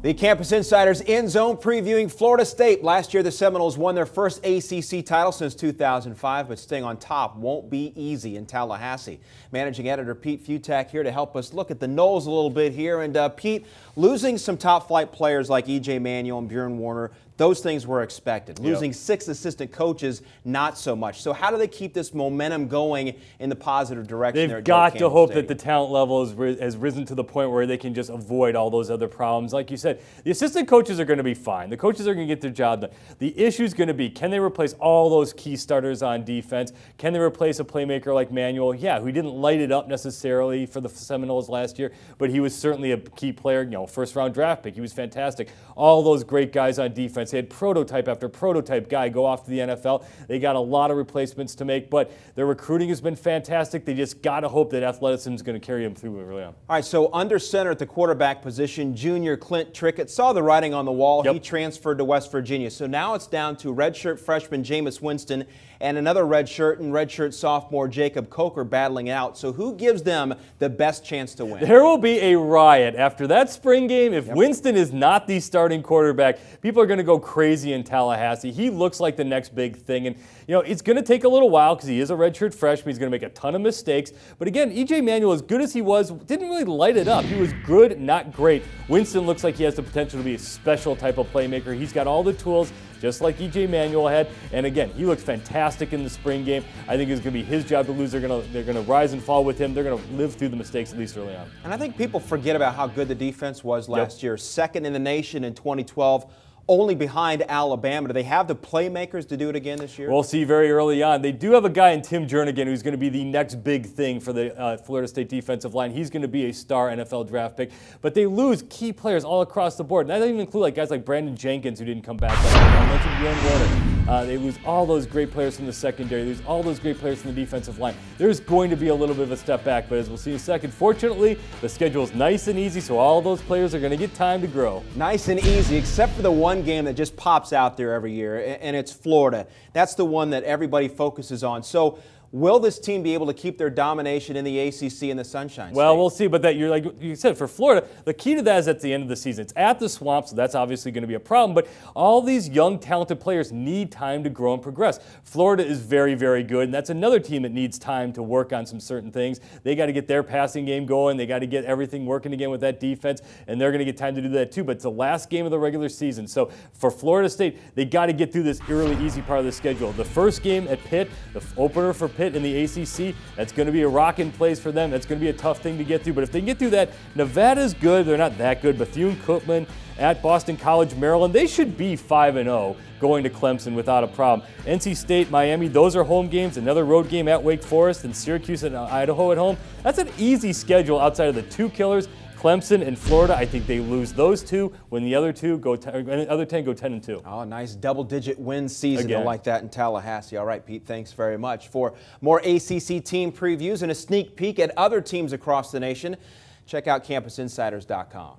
The Campus Insiders End Zone previewing Florida State. Last year, the Seminoles won their first ACC title since 2005, but staying on top won't be easy in Tallahassee. Managing editor Pete Futak here to help us look at the Noles a little bit here. And Pete, losing some top flight players like E.J. Manuel and Bjorn Warner, those things were expected. Losing 6 assistant coaches, not so much. So how do they keep this momentum going in the positive direction? They've got to hope that the talent level has risen to the point where they can just avoid all those other problems. Like you said, the assistant coaches are going to be fine. The coaches are going to get their job done. The issue is going to be, can they replace all those key starters on defense? Can they replace a playmaker like Manuel? Yeah, who didn't light it up necessarily for the Seminoles last year, but he was certainly a key player, first-round draft pick. He was fantastic. All those great guys on defense. They had prototype after prototype guy go off to the NFL. They got a lot of replacements to make, but their recruiting has been fantastic. They just got to hope that athleticism is going to carry them through early on. All right, so under center at the quarterback position, junior Clint Trickett saw the writing on the wall. He transferred to West Virginia. So now it's down to redshirt freshman Jameis Winston and another redshirt sophomore Jacob Coker battling out. So who gives them the best chance to win? There will be a riot after that spring game. If Winston is not the starting quarterback, people are going to go crazy in Tallahassee. He looks like the next big thing. And, it's going to take a little while because he is a redshirt freshman. He's going to make a ton of mistakes. But again, E.J. Manuel, as good as he was, didn't really light it up. He was good, not great. Winston looks like he has the potential to be a special type of playmaker. He's got all the tools, just like E.J. Manuel had. And again, he looks fantastic in the spring game. I think it's going to be his job to lose. They're going to rise and fall with him. They're going to live through the mistakes, at least early on. And I think people forget about how good the defense was last year. Second in the nation in 2012. Only behind Alabama. Do they have the playmakers to do it again this year? We'll see very early on. They do have a guy in Tim Jernigan who's going to be the next big thing for the Florida State defensive line. He's going to be a star NFL draft pick. But they lose key players all across the board. And that doesn't even include guys like Brandon Jenkins who didn't come back. I mentioned Bjorn Warner. They lose all those great players from the secondary. They lose all those great players from the defensive line. There's going to be a little bit of a step back, but as we'll see in a second, fortunately, the schedule is nice and easy, so all those players are going to get time to grow. Nice and easy, except for the one game that just pops out there every year, and it's Florida. That's the one that everybody focuses on. So will this team be able to keep their domination in the ACC in the Sunshine State? Well, we'll see, but that like you said, for Florida, the key to that is at the end of the season. It's at the Swamp, so that's obviously going to be a problem, but all these young, talented players need time to grow and progress. Florida is very, very good, and that's another team that needs time to work on some certain things. They got to get their passing game going. They got to get everything working again with that defense, and they're going to get time to do that too, but it's the last game of the regular season. So for Florida State, they got to get through this early, easy part of the schedule. The first game at Pitt, the opener for Pitt in the ACC, that's going to be a rocking place for them. That's going to be a tough thing to get through. But if they can get through that, Nevada's good. They're not that good. Bethune-Cookman at Boston College, Maryland, they should be 5-0 going to Clemson without a problem. NC State, Miami, those are home games. Another road game at Wake Forest, and Syracuse and Idaho at home. That's an easy schedule outside of the two killers. Clemson and Florida, I think they lose those two when the other 10 go 10-2. Oh, nice double-digit win season like that in Tallahassee. All right, Pete, thanks very much. For more ACC team previews and a sneak peek at other teams across the nation, check out CampusInsiders.com.